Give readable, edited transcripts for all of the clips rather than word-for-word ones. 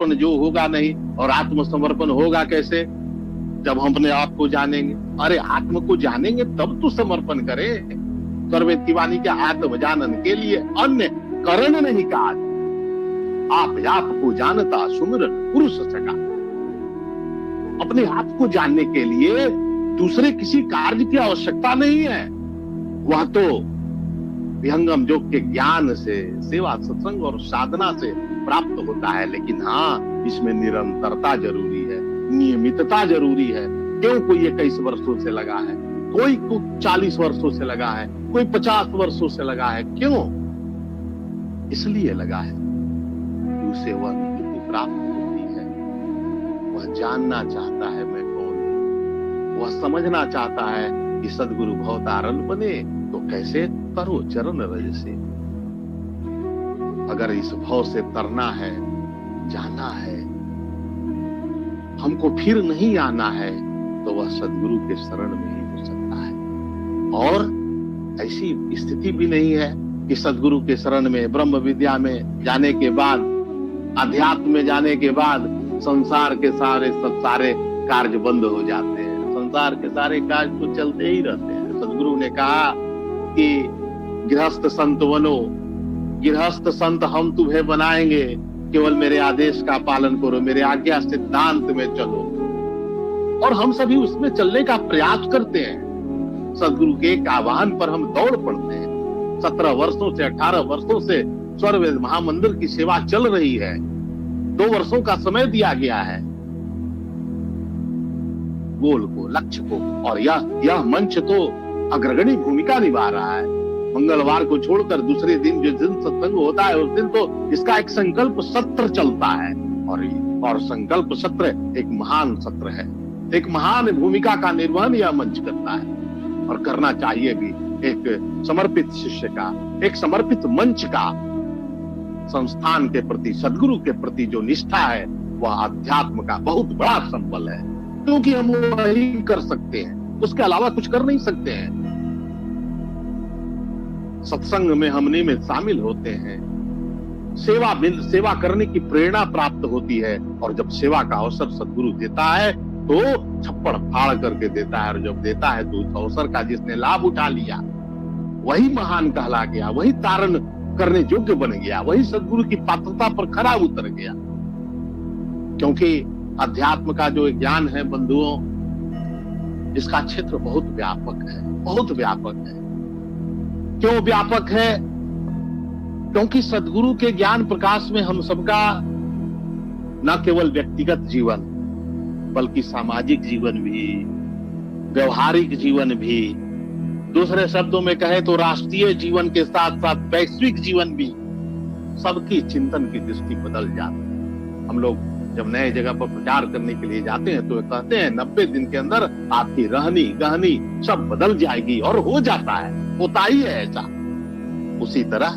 समर्पण जो होगा नहीं, और आत्मसमर्पण होगा कैसे? जब हम अपने आप को जानेंगे। अरे आत्म को जानेंगे तब तो समर्पण करें। सर्वे तिवानी के आत्म जानन के लिए अन्य करण नहीं काज, आप को जानता सुमिरन पुरुष सका। अपने आप को जानने के लिए दूसरे किसी कार्य की आवश्यकता नहीं है। वह तो विहंगम योग के ज्ञान से, सेवा, सत्संग और साधना से प्राप्त होता है। लेकिन हाँ, इसमें निरंतरता जरूरी है, नियमितता जरूरी है। क्यों कोई 21 वर्षों से लगा है, कोई 40 वर्षों से लगा है, कोई 50 वर्षों से लगा है? क्यों? इसलिए लगा है कि उसे वह निवृत्ति प्राप्त होती है। वह जानना चाहता है मैं कौन हूं, वह समझना चाहता है कि सदगुरु भवतारण बने तो कैसे तरो चरण रज से। अगर इस भव से तरना है, जाना है, हमको फिर नहीं आना है, तो वह सदगुरु के शरण में ही हो सकता है। और ऐसी स्थिति भी नहीं है कि सदगुरु के शरण में, ब्रह्म विद्या में जाने के बाद, अध्यात्म में जाने के बाद संसार के सारे कार्य बंद हो जाते हैं। संसार के सारे कार्य तो चलते ही रहते हैं। सदगुरु ने कहा कि गृहस्थ संत बनो, गृहस्थ संत हम तुम्हें बनाएंगे, केवल मेरे आदेश का पालन करो, मेरे आज्ञा सिद्धांत में चलो। और हम सभी उसमें चलने का प्रयास करते हैं। सदगुरु के एक आह्वान पर हम दौड़ पड़ते हैं। 17 वर्षों से 18 वर्षों से स्वर्वेद महामंदिर की सेवा चल रही है। 2 वर्षों का समय दिया गया है गोल को, लक्ष्य को, और यह मंच तो अग्रगणी भूमिका निभा रहा है। मंगलवार को छोड़कर दूसरे दिन जिस दिन सत्संग होता है, उस दिन तो इसका एक संकल्प सत्र चलता है। और संकल्प सत्र एक महान सत्र है। एक महान भूमिका का निर्वहन यह मंच करता है, और करना चाहिए भी। एक समर्पित शिष्य का, एक समर्पित मंच का संस्थान के प्रति, सदगुरु के प्रति जो निष्ठा है, वह अध्यात्म का बहुत बड़ा संबल है। क्योंकि हम वही कर सकते हैं, उसके अलावा कुछ कर नहीं सकते हैं। सत्संग में हम नियमित शामिल होते हैं, सेवा करने की प्रेरणा प्राप्त होती है। और जब सेवा का अवसर सदगुरु देता है तो छप्पड़ फाड़ करके देता है। और जब देता है तो उस अवसर का जिसने लाभ उठा लिया वही महान कहला गया, वही तारण करने योग्य बन गया, वही सदगुरु की पात्रता पर खरा उतर गया। क्योंकि अध्यात्म का जो ज्ञान है बंधुओं, इसका क्षेत्र बहुत व्यापक है, बहुत व्यापक है। क्यों व्यापक है? क्योंकि सदगुरु के ज्ञान प्रकाश में हम सबका न केवल व्यक्तिगत जीवन, बल्कि सामाजिक जीवन भी, व्यवहारिक जीवन भी, दूसरे शब्दों में कहे तो राष्ट्रीय जीवन के साथ साथ वैश्विक जीवन भी, सबकी चिंतन की दृष्टि बदल जाती है। हम लोग जब नए जगह पर प्रचार करने के लिए जाते हैं तो कहते हैं 90 दिन के अंदर आपकी रहनी गहनी सब बदल जाएगी, और हो जाता है, होता ही है ऐसा। उसी तरह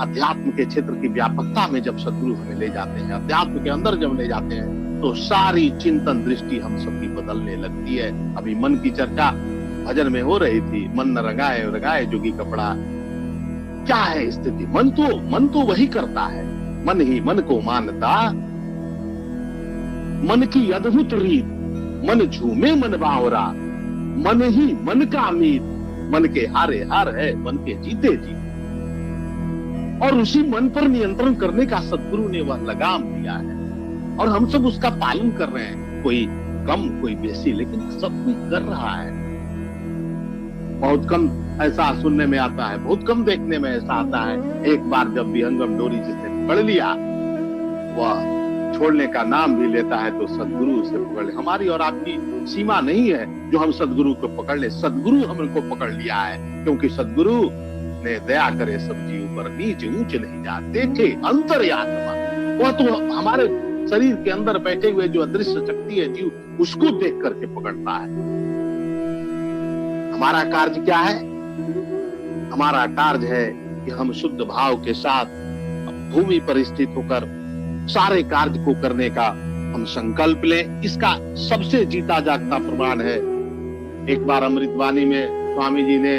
अध्यात्म के क्षेत्र की व्यापकता में जब सदगुरु हमें ले जाते हैं, अध्यात्म के अंदर जब ले जाते हैं, तो सारी चिंतन दृष्टि हम सबकी बदलने लगती है। अभी मन की चर्चा भजन में हो रही थी, मन न रंगाए रंगाए जोगी कपड़ा। क्या है स्थिति? मन तो वही करता है, मन ही मन को मानता, मन की अद्भुत रीत, मन झूमे मन बावरा, मन ही मन का मीत, मन के हारे हार है, मन के जीते जीत। और उसी मन पर नियंत्रण करने का सदगुरु ने वह लगाम दिया है, और हम सब उसका पालन कर रहे हैं। कोई कम, कोई बेसी, लेकिन सब कोई कर रहा है। बहुत कम ऐसा सुनने में आता है, बहुत कम देखने में ऐसा आता है। एक बार जब विहंगम डोरी जिसने पकड़ लिया, वह छोड़ने का नाम भी लेता है तो सदगुरु से पकड़ ले। हमारी और आपकी सीमा नहीं है जो हम सदगुरु को पकड़ ले। सदगुरु हमको पकड़ लिया है, क्योंकि सदगुरु ने दया करे सब जीव पर, नीच ऊंच नहीं जात, देखे अंतर्यात्मा। वह तो हमारे शरीर के अंदर बैठे हुए जो अदृश्य शक्ति है जीव, उसको देख करके पकड़ता है। हमारा कार्य क्या है? हमारा कार्य है कि हम शुद्ध भाव के साथ भूमि पर स्थित होकर सारे कार्य को करने का हम संकल्प लें। इसका सबसे जीता जागता प्रमाण है, एक बार अमृतवाणी में स्वामी जी ने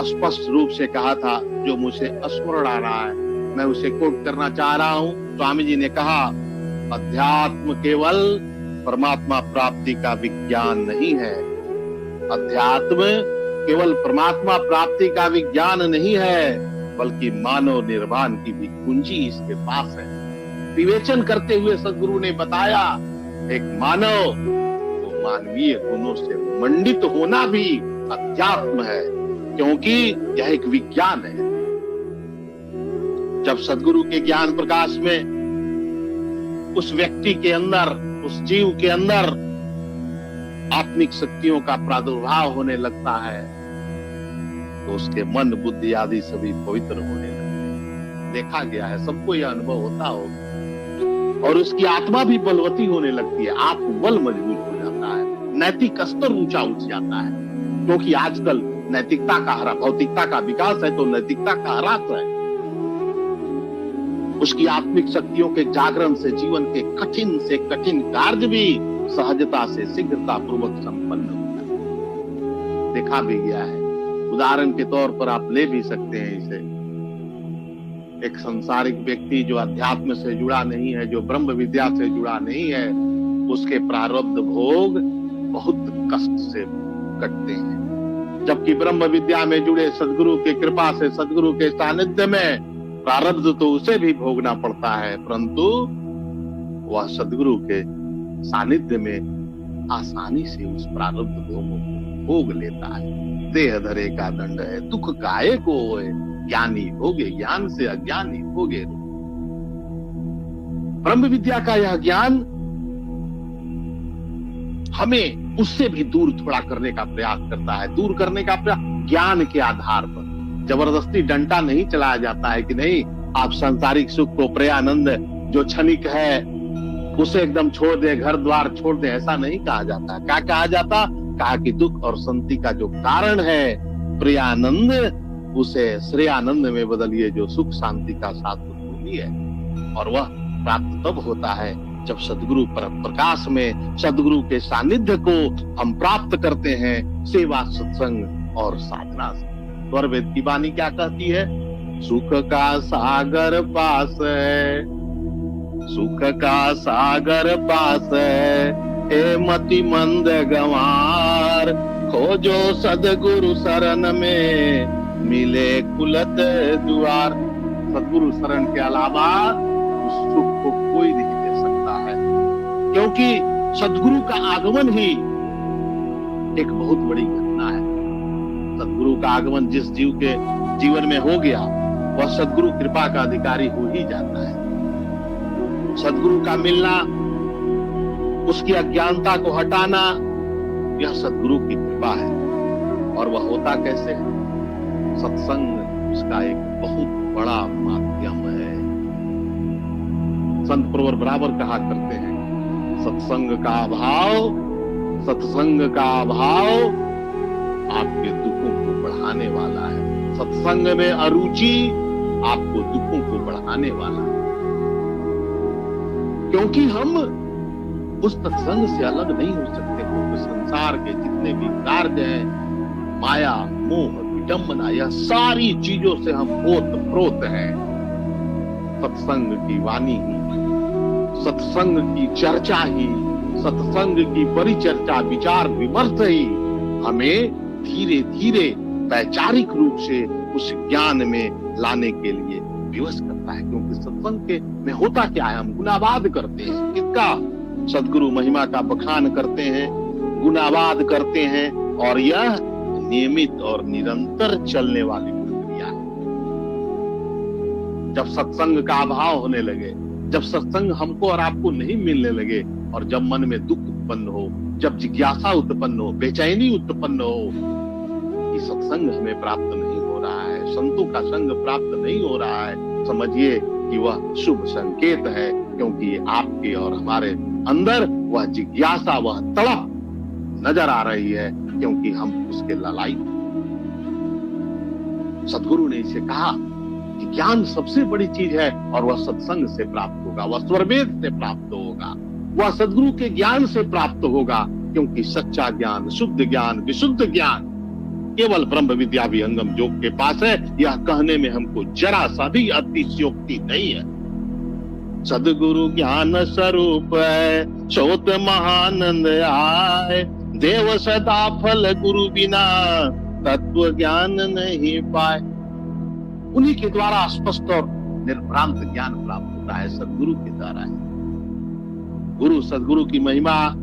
स्पष्ट रूप से कहा था, जो मुझे स्मरण आ रहा है, मैं उसे कोट करना चाह रहा हूं। स्वामी जी ने कहा, अध्यात्म केवल परमात्मा प्राप्ति का विज्ञान नहीं है। अध्यात्म केवल परमात्मा प्राप्ति का विज्ञान नहीं है, बल्कि मानव निर्वाण की भी कुंजी इसके पास है। विवेचन करते हुए सदगुरु ने बताया, एक मानव तो मानवीय गुणों से मंडित होना भी अध्यात्म है, क्योंकि यह एक विज्ञान है। जब सदगुरु के ज्ञान प्रकाश में उस व्यक्ति के अंदर, उस जीव के अंदर आत्मिक शक्तियों का प्रादुर्भाव होने लगता है, तो उसके मन, बुद्धि आदि सभी पवित्र होने लगते हैं। देखा गया है, सबको यह अनुभव होता होगा। और उसकी आत्मा भी बलवती होने लगती है, आत्मबल मजबूत हो जाता है, नैतिक स्तर ऊंचा उठ जाता है। क्योंकि आजकल नैतिकता का हरा, भौतिकता का विकास है तो नैतिकता का ह्रास है। उसकी आत्मिक शक्तियों के जागरण से जीवन के कठिन से कठिन कार्य भी सहजता से शीघ्रता पूर्वक संपन्न होता है। देखा भी गया है। उदाहरण के तौर पर आप ले भी सकते हैं इसे। एक संसारिक व्यक्ति जो अध्यात्म से जुड़ा नहीं है, जो ब्रह्म विद्या से जुड़ा नहीं है, उसके प्रारब्ध भोग बहुत कष्ट से कटते हैं। जबकि ब्रह्म विद्या में जुड़े सदगुरु की कृपा से, सदगुरु के सानिध्य में प्रारब्ध तो उसे भी भोगना पड़ता है, परंतु वह सदगुरु के सानिध्य में आसानी से उस प्रारब्ध भोगों को भोग लेता है। देह धरे का दंड है, दुख काहे को होए, ज्ञानी होगे ज्ञान से, अज्ञानी होगे। ब्रह्म विद्या का यह ज्ञान हमें उससे भी दूर थोड़ा करने का प्रयास करता है। दूर करने का प्रयास ज्ञान के आधार पर। जबरदस्ती डंडा नहीं चलाया जाता है कि नहीं आप सांसारिक सुख को, प्रेमानंद जो क्षणिक है उसे एकदम छोड़ दे, घर द्वार छोड़ दे, ऐसा नहीं कहा जाता। क्या कहा जाता? कहा कि दुख और शांति का जो कारण है प्रेमानंद, उसे श्रेयानंद में बदलिए, जो सुख शांति का शाश्वत मूल्य है। और वह प्राप्त तब होता है जब सदगुरु पर प्रकाश में, सदगुरु के सानिध्य को हम प्राप्त करते हैं सेवा, सत्संग और साधना से। स्वर वेद की वाणी क्या कहती है? सुख का सागर पास है, सुख का सागर पास है, हे मति मंद गंवार, खोजो सदगुरु शरण में मिले कुलत द्वार। सदगुरु शरण के अलावा उस सुख को कोई नहीं दे सकता है, क्योंकि सदगुरु का आगमन ही एक बहुत बड़ी घटना है। सदगुरु का आगमन जिस जीव के जीवन में हो गया, वह सदगुरु कृपा का अधिकारी हो ही जाता है। सदगुरु का मिलना, उसकी अज्ञानता को हटाना, यह सदगुरु की कृपा है। और वह होता कैसे है? सत्संग उसका एक बहुत बड़ा माध्यम है। संत प्रवर बराबर कहा करते हैं, सत्संग का अभाव, सत्संग का अभाव आपके दुखों को बढ़ाने वाला है। सत्संग में अरुचि आपको दुखों को बढ़ाने वाला है। क्योंकि हम उस सत्संग से अलग नहीं हो सकते, क्योंकि संसार के जितने भी कार्य हैं, माया, मोह, विडंबना, यह सारी चीजों से हम ओत-प्रोत हैं। सत्संग की वाणी ही, सत्संग की चर्चा ही, सत्संग की परिचर्चा, विचार विमर्श ही हमें धीरे धीरे वैचारिक रूप से उस ज्ञान में लाने के लिए विवश करता है। क्योंकि सत्संग के में होता क्या है? हम गुनावाद करते हैं। किसका? सदगुरु महिमा का बखान करते हैं, गुनावाद करते हैं, और यह नियमित और निरंतर चलने वाली प्रक्रिया है। जब सत्संग का अभाव होने लगे, जब सत्संग हमको और आपको नहीं मिलने लगे, और जब मन में दुख उत्पन्न हो, जब जिज्ञासा उत्पन्न हो, बेचैनी उत्पन्न हो कि सत्संग हमें प्राप्त नहीं हो रहा है, संतों का संग प्राप्त नहीं हो रहा है, समझिए कि वह शुभ संकेत है। क्योंकि आपके और हमारे अंदर वह जिज्ञासा, वह तड़प नजर आ रही है, क्योंकि हम उसके लालायित। सदगुरु ने इसे कहा कि ज्ञान सबसे बड़ी चीज है, और वह सत्संग से प्राप्त होगा, वह स्वरवेद से प्राप्त होगा, वह सदगुरु के ज्ञान से प्राप्त होगा। क्योंकि सच्चा ज्ञान, शुद्ध ज्ञान, विशुद्ध ज्ञान केवल ब्रह्म विद्या विहंगम योग के पास है। यह कहने में हमको जरा सा भी अतिशयोक्ति नहीं है। सदगुरु ज्ञान स्वरूप है, सोत महानंद आए। देव सदा फल गुरु बिना, तत्व ज्ञान नहीं पाए। उन्हीं के द्वारा स्पष्ट और निर्भ्रांत ज्ञान प्राप्त होता है, सदगुरु के द्वारा है। गुरु सदगुरु की महिमा